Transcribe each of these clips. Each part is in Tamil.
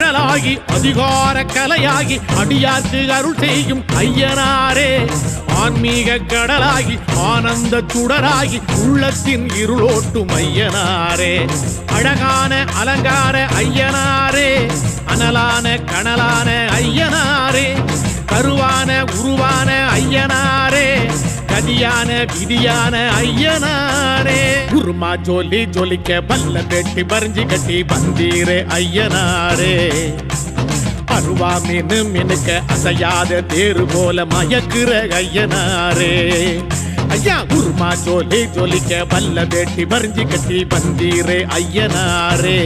கடலாகி அதிகார கலையாகி அடியார்க்கு அருள் செய்யும் ஐயனாரே ஆன்மீக கடலாகி ஆனந்த சுடராகி உள்ளத்தின் இருளோட்டும் ஐயனாரே அழகான அலங்கார ஐயனாரே அனலான கனலான ஐயனாரே கருவான உருவான ஐயனாரே கதியான விதியான ஐயனாரே குருமா ஜோலி ஜொலிக்க பல்ல பெட்டி பறிஞ்சு கட்டி வந்தீரே ஐயனாரே அருவா மீனு மினுக்க அசையாத தேரு போல மயக்குற ஐயனாரே ஐயா குருமா ஜோலி ஜொலிக்க பல்ல பெட்டி பறிஞ்சு கட்டி வந்தீரே ஐயனாரே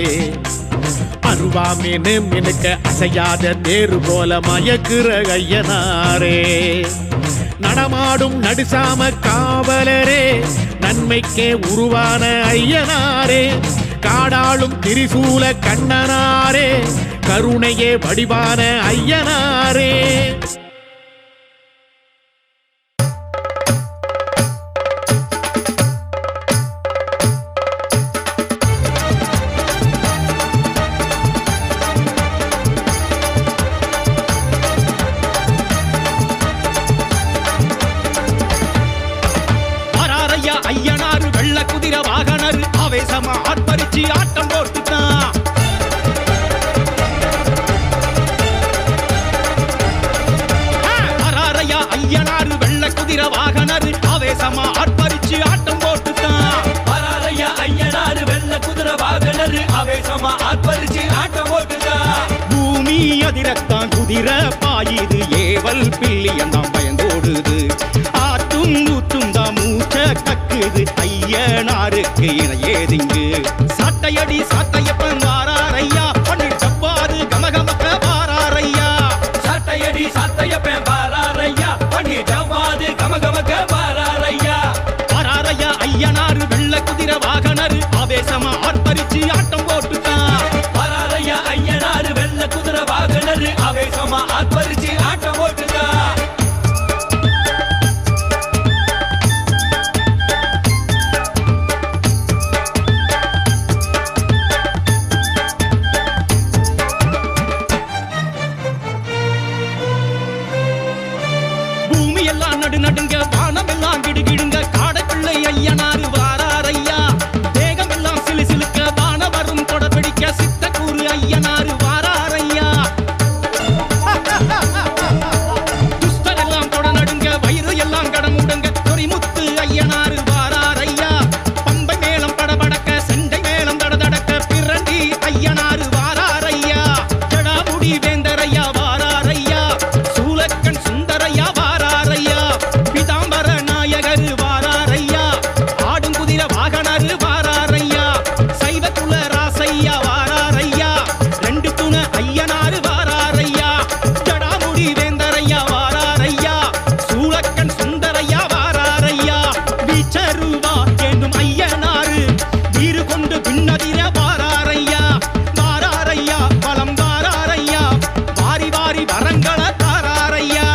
அருவா மீனு மினுக்க அசையாத தேரு போல மயக்குற ஐயனாரே நடமாடும் நடுசாம காவலரே நன்மைக்கே உருவான ஐயனாரே காடாளும் திரிசூல கண்ணனாரே கருணையே வடிவான ஐயனாரே ஐயனாரு வெள்ள குதிரை வாகனர் ஆவேசமா ஆர்ப்பரிச்சு ஆட்டம் போட்டுட்டான் அராரையா ஐயனாரு வெள்ள குதிரை வாகனர் ஆவேசமா ஆர்ப்பரிச்சு ஆட்டம் போட்டுட்டான் அராரையா ஐயனாரு வெள்ள குதிரை வாகனர் ஆவேசமா ஆர்ப்பரிச்சு ஆட்டம் போட்டுட்டான் பூமி அதிரத்தான் குதிரை பாயுது ஏவல் பில்லியம் தான் பயந்தோடுது ஆற்றும் ஊற்றும் தான் மூச்ச கக்குது ஐயனாருக்கு இணையேதிங்கு சாட்டையடி சாட்டையப்பன் வாராரையா பண்ணில் தப்பாது கமகமக்க வாராரையா சாட்டையடி சாட்டையப்பன் வாராரையா பண்ணில் தப்பாது கமகமக்க வாராரையா வாராரையா ஐயனாரு வெள்ள குதிரை வாகனர் ஆவேசமா ஆர்ப்பரிச்சு ஆட்டம் போட்டுட்டான் வாராரையா ஐயனாரு வெள்ள குதிரை வாகனர் ஆவேசமா ஆர்ப்பரிச்சு ஆட்டம் போட்டுட்டான் நடுங்க வானம் எல்லாம் கிடுகிடுங்க காடைப்பிள்ளை ஐயனாரு வாராரையா தேகம் எல்லாம் சிலு சிலுக்க வானவரும் தொடர்பிடிக்க சித்தக்கூறு ஐயனாரு வாராரையா துஷ்டர் எல்லாம் தொட நடுங்க வயிறு எல்லாம் கடமுடுங்க பொறிமுத்து ஐயனாரு வாராரையா பம்பை மேளம் படபடக்க செண்டை மேளம் தடதடக்க பிரண்டி ஐயனாரு வாராரையா ஜடாமுடி வேந்தரையா வாராரையா சூலக்கண் சுந்தரையா வாராரையா பிதாம்பர நாயகர் வாராரையா ஆடும் குதிரை வாகனர் வாராரையா சைவத்துள்ள ராசையா வாராரையா ரெண்டு துணை ஐயனாரு வாராரையா ஜடாமுடி வேந்தரையா வாராரையா சூலக்கண் சுந்தரையா வாராரையா வீச்சருவா என்னும் ஐயனாரு வீறு கொண்டு பின்னதிர வாராரையா வாராரையா பலம் வாராரையா வாரி வாரி வரங்களை தாராரையா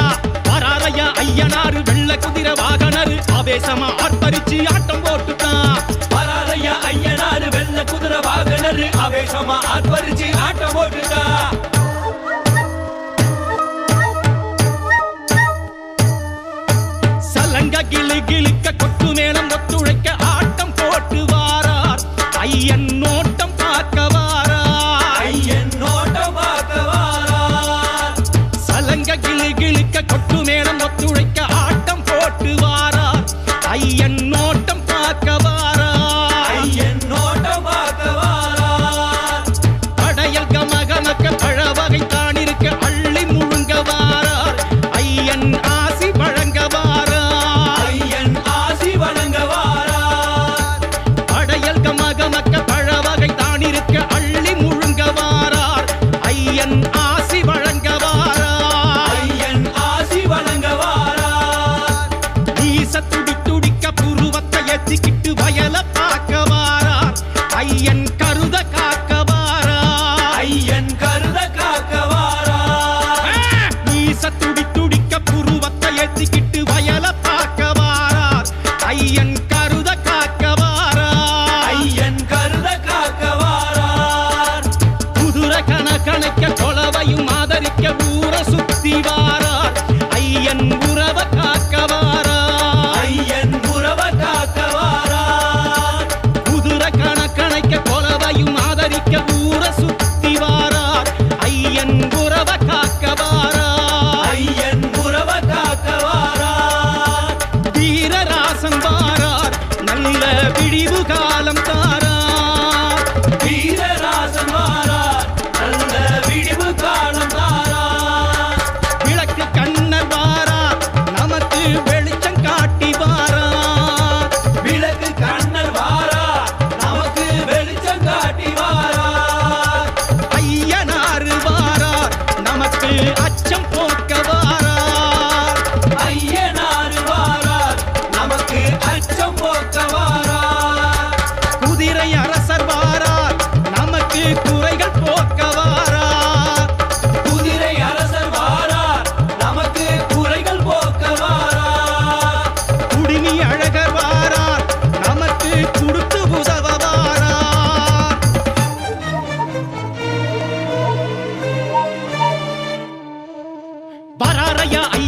வாராரையா ஐயனாரு வெள்ள குதிரை வாகனர் ஆவேசமா ஆர்ப்பரிச்சு ஆட்டம் போட்டுட்டான் வாராரையா ஐயனாரு வெள்ள குதிரை வாகனர் ஆவேசமா ஆர்ப்பரிச்சு ஆட்டம் போட்டுட்டான் சலங்க கிளு கிளுக்க கொட்டு மேளம் ஒத்துழைக்க ஆட்டம் போட்டு வாரார் ஐயன் நோட்டம் பார்க்க வாரார் ஐயன் நோட்டம் பார்க்க வாரார் சலங்க கிளு கிளுக்க கொட்டு மேளம் ஒத்துழைக்க ஆட்டம் போட்டு வாரார் ஐயன் நோட்டம் பார்க்க வாரார் ஐயன் நோட்டம் பார்க்க வாரார் படையல் கமகமக்க பழவகை தான் இருக்க அள்ளி முழுங்க வாரார் ஐயன் ஆசி வழங்க வாரார் ஐயன் ஆசி வழங்க வாரார் படையல் கமகமக்க பழவகை தான் இருக்க அள்ளி முழுங்க வாரார் ஐயன் ஆசி வழங்க வாரார் ஐயன் ஆசி வழங்க வாரார் ஈச துடி துடிக்க புருவத்தை எத்திக்கிட்டு வயல பார்க்க வாரார் ஐயன் கருத காக்க வாரார் ஐயன் கருத காக்க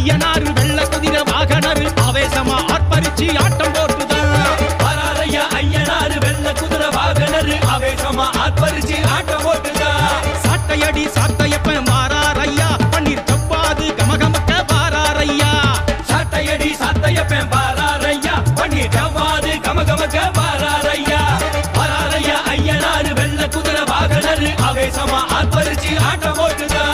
ஐயனாரு வெள்ள குதிரை வாகனரு ஆவேசமா ஆர்ப்பரிச்சு ஆட்டம் போட்டுதான் வராரையா ஐயனாரு வெள்ள குதிரை வாகனரு ஆவேசமா ஆர்ப்பரிச்சு ஆட்டம் போட்டுதான் சாட்டையடி சாட்டையப்ப மாறாரையா பன்னீர் தப்பாது கமகமக்க வாராரையா சாட்டையடி சாட்டையப்பன் பாராரையா பண்ணி டவ்வாது கமகமக்க பாராரையா வராரையா ஐயனாரு வெள்ள குதிரை வாகனரு ஆவேசமா ஆர்ப்பரிச்சு ஆட்டம் போட்டுதான்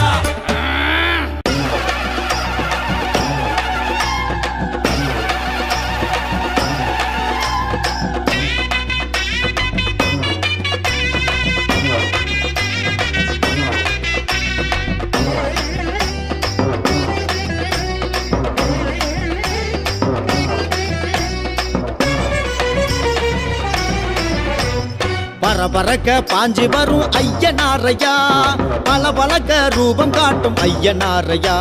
பரபரக்க பாஞ்சி வரும் ஐயனாரையா பலபலக்க ரூபம் காட்டும் ஐயனாரையா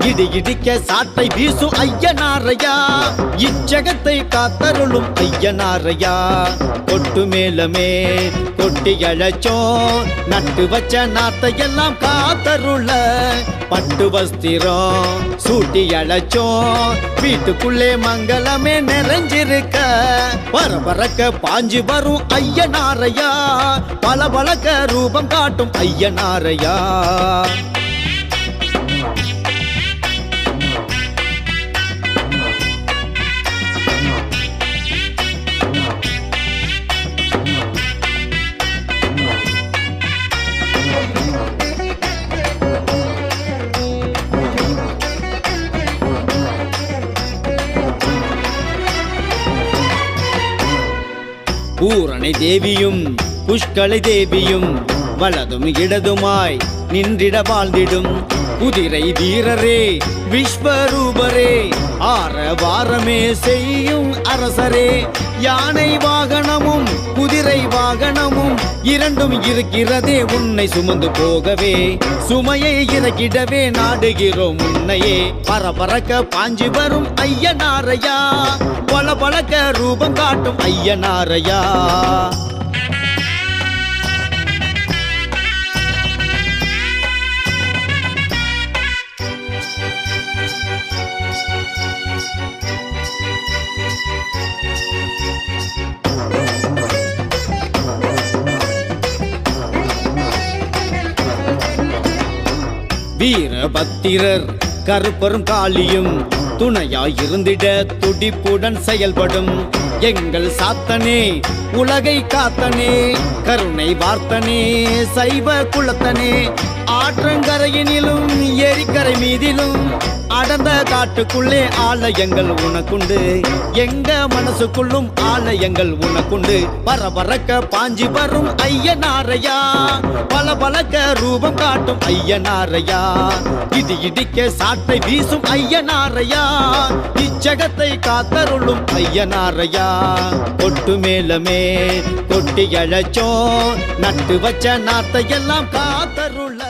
இடி இடிக்க சாட்டை வீசும் ஐயனாரையா இச்சகத்தை காத்தருளும் ஐயனாரையா கொட்டு மேலமே கொட்டி அழைச்சோம் நட்டு வச்ச நாத்தை எல்லாம் காத்தருள பட்டு வஸ்திரம் சூட்டி அழைச்சோம் வீட்டுக்குள்ளே மங்களமே நிறைஞ்சிருக்க பரபரக்க பாஞ்சி வரும் ஐயனாரையா பலபலக்க ரூபம் காட்டும் ஐயனாரையா பூரணை தேவியும் புஷ்கலை தேவியும் வலதும் இடதுமாய் நின்றிட வாழ்ந்திடும் குதிரை வீரரே விஸ்வரூபரே ஆரவாரமே செய்யும் அரசரே யானை வாகனமும் குதிரை வாகனமும் இரண்டும் இருக்கிறதே உன்னை சுமந்து போகவே சுமையை இறக்கிடவே நாடுகிறோம் உன்னையே பரபரக்க பாஞ்சி வரும் ஐயனாரையா பலபலக்க ரூபம் காட்டும் ஐயனாரையா வீரபத்திரர் கருப்பரும் காளியும் துணையாயிருந்திட துடிப்புடன் செயல்படும் எங்கள் சாத்தனே உலகை காத்தனே கருணை வார்த்தனே சைவ குலத்தனே ஆற்றங்கரையினிலும் ஏரிக்கரை மீதிலும் அடர்ந்த காட்டுக்குள்ளே ஆலயங்கள் உனக்குண்டு எங்க மனசுக்குள்ளும் ஆலயங்கள் உனக்குண்டு பரபரக்க பாஞ்சி வரும் ஐயனாரையா பலபலக்க ரூபம் காட்டும் ஐயனாரையா இடி இடிக்க சாட்டை வீசும் ஐயனாரையா இச்சகத்தை காத்தருளும் ஐயனாரையா கொட்டு மேலமே கொட்டி அழைச்சோம் நட்டு வச்ச நாத்தை எல்லாம் காத்தருள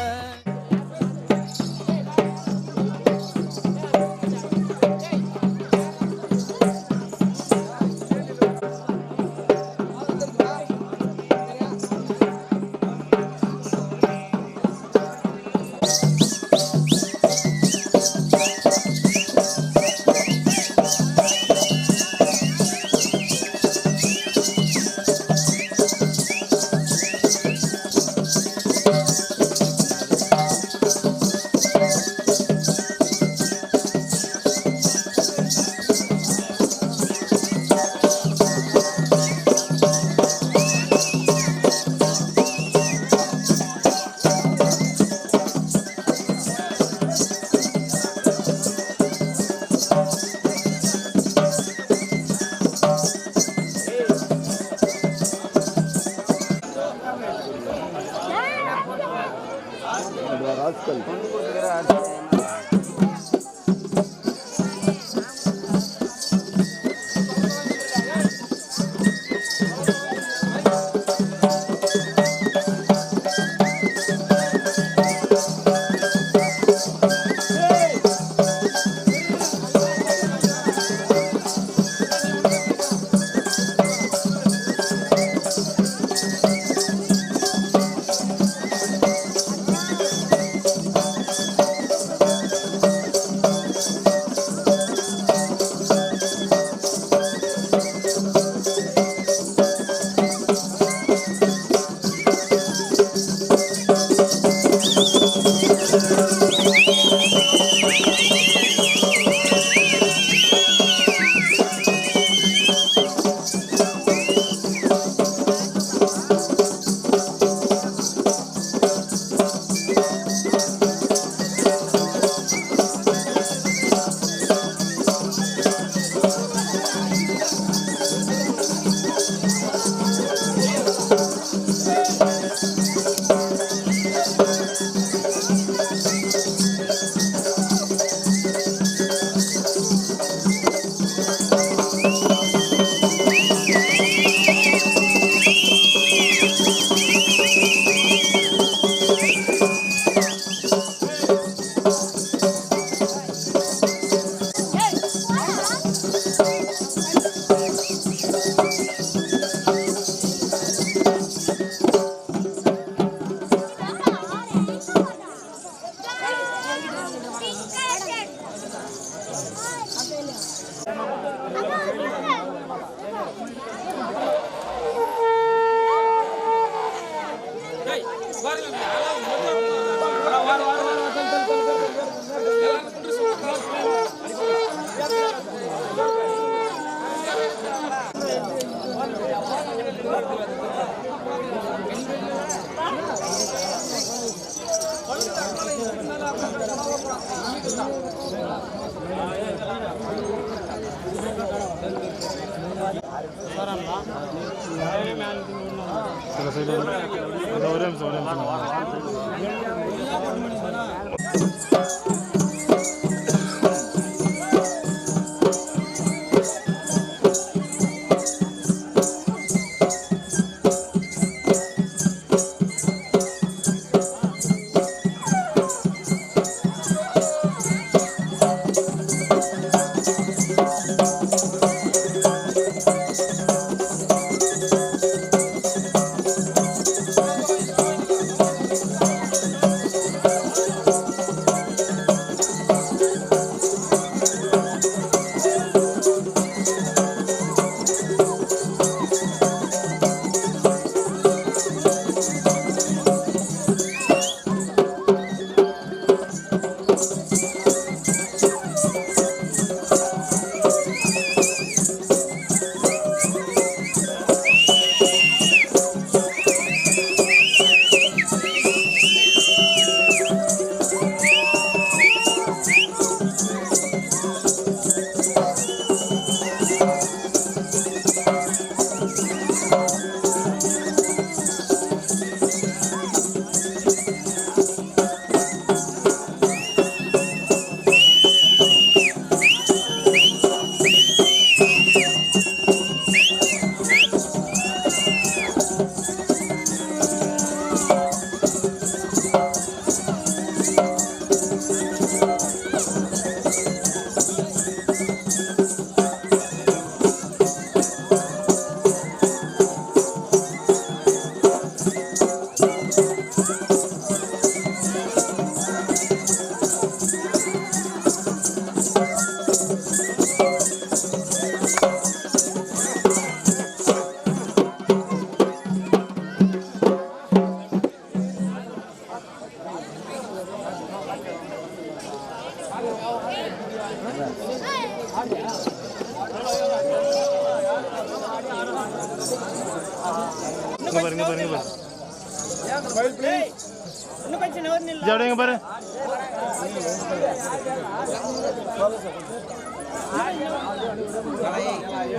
ஜாடுங்க பாரு.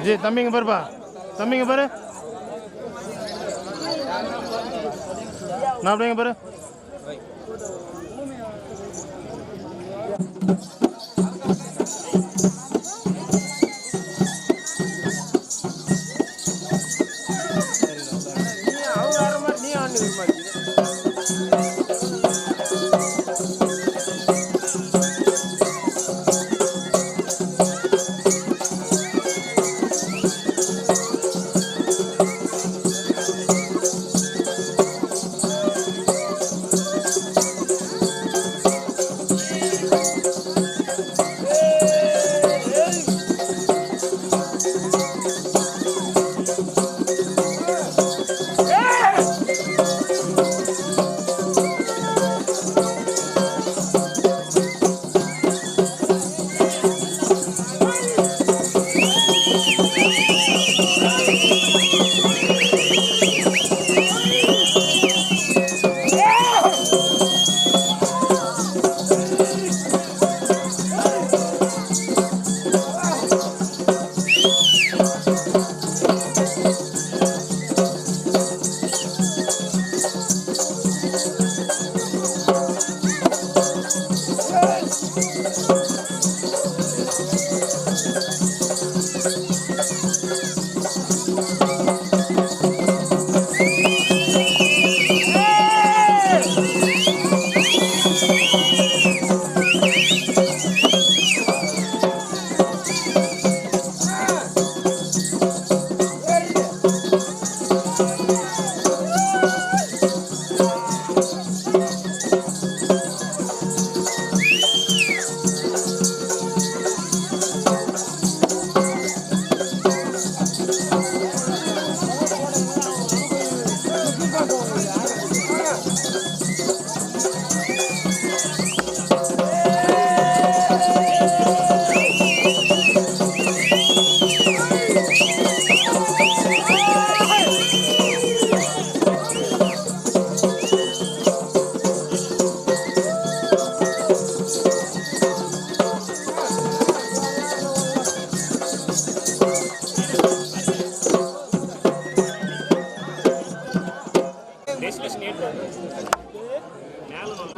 ஜி தம்பிங்க பாருப்பா, தம்பிங்க பாரு, நான் அப்படிங்க பாரு.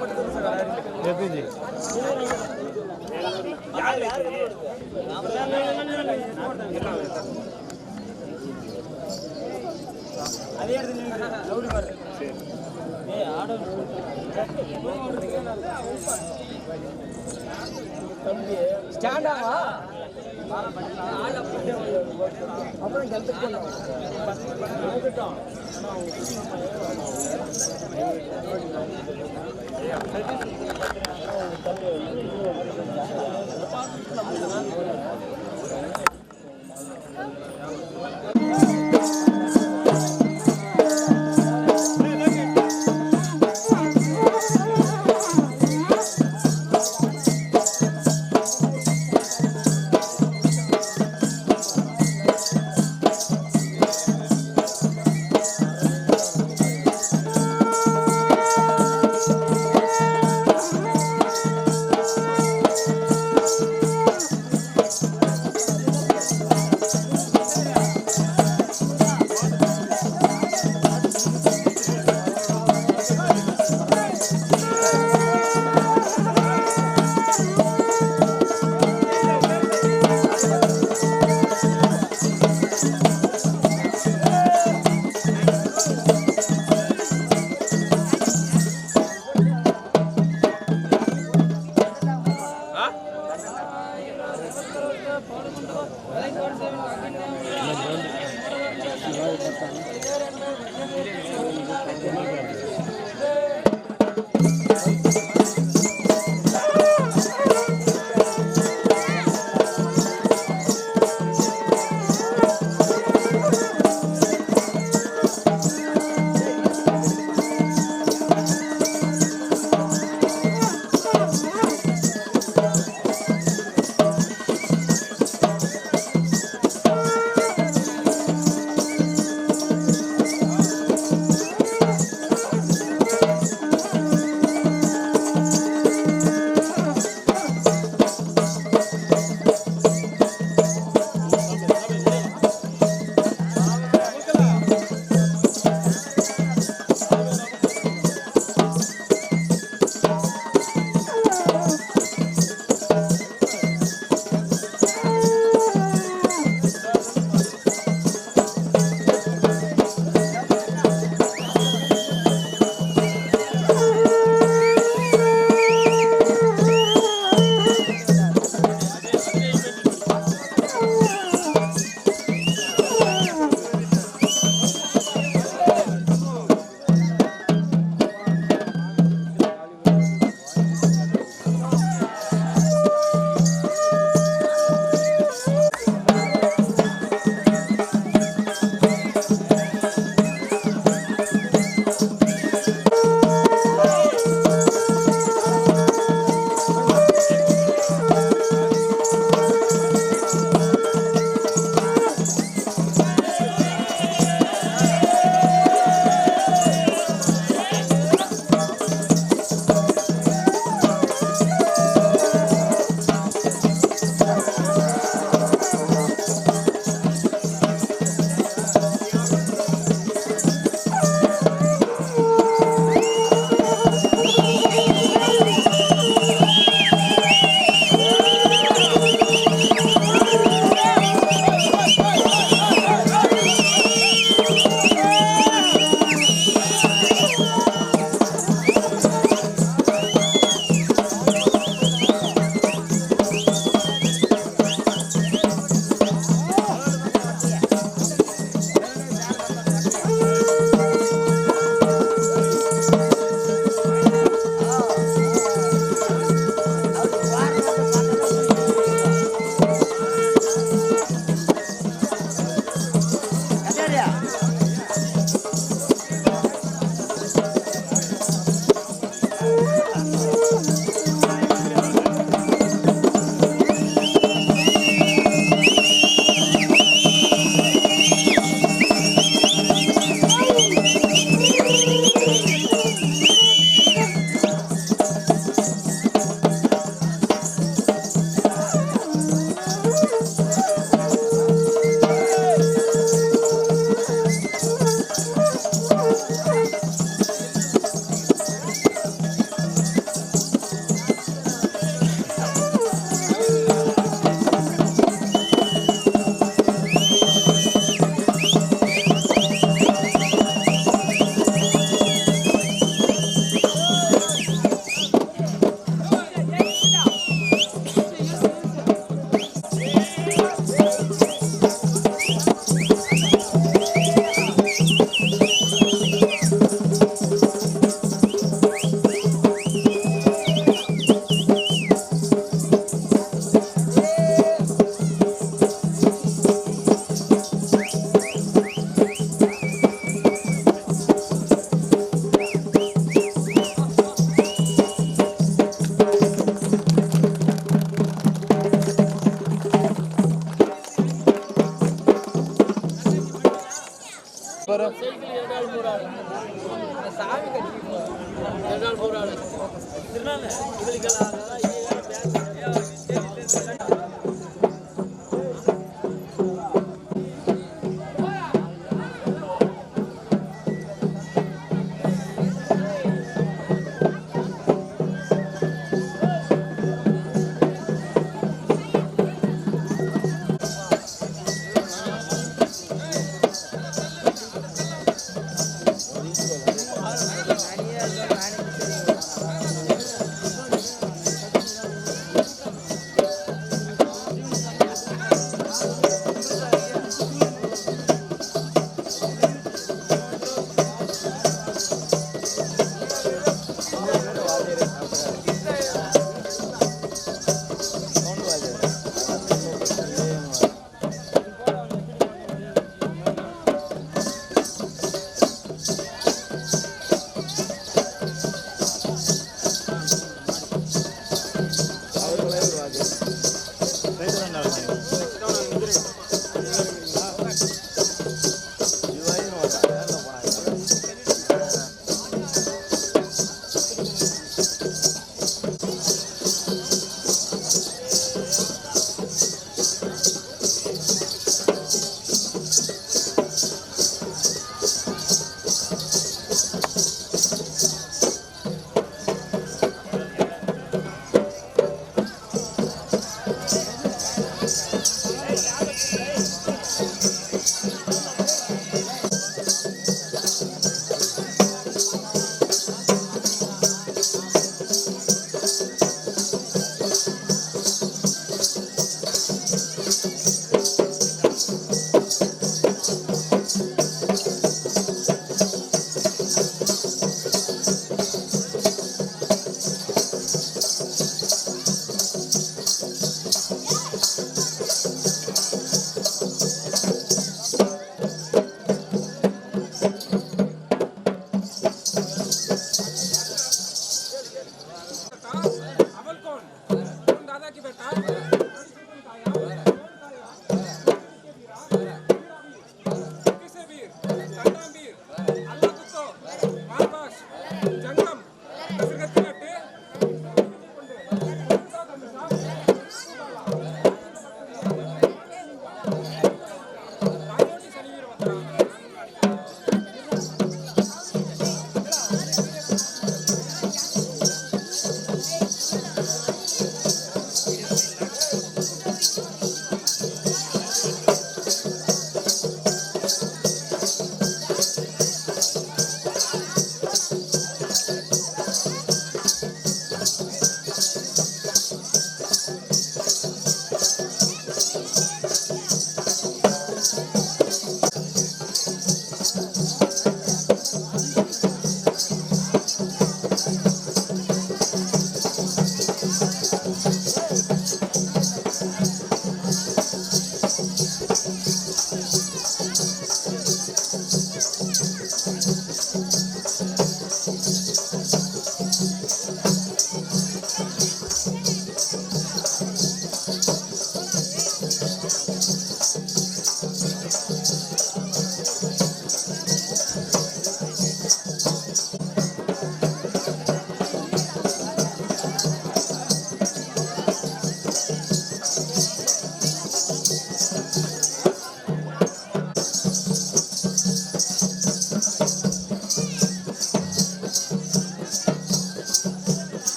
जी ஸ்டாண்டாவா அப்புறம் ஹெல்த்துக்கு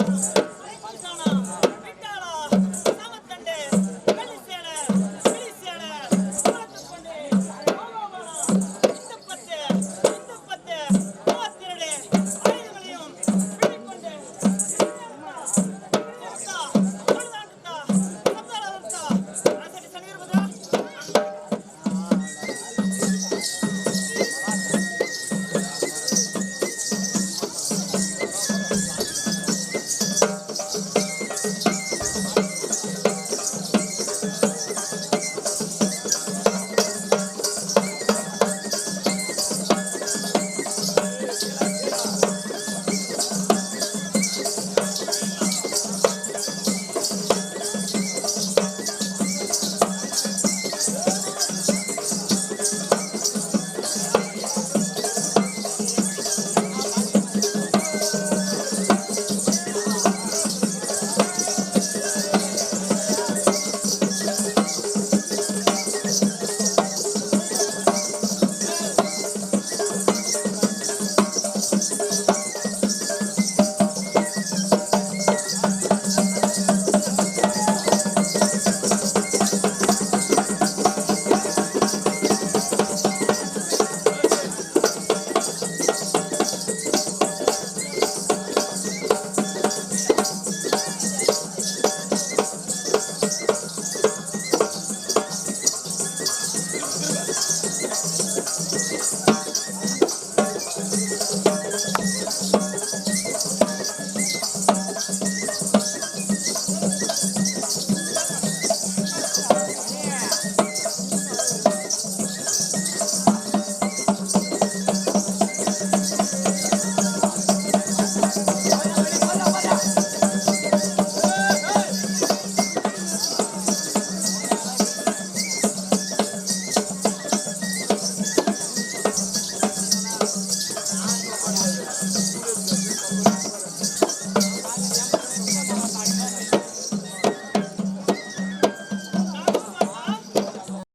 போயிடும்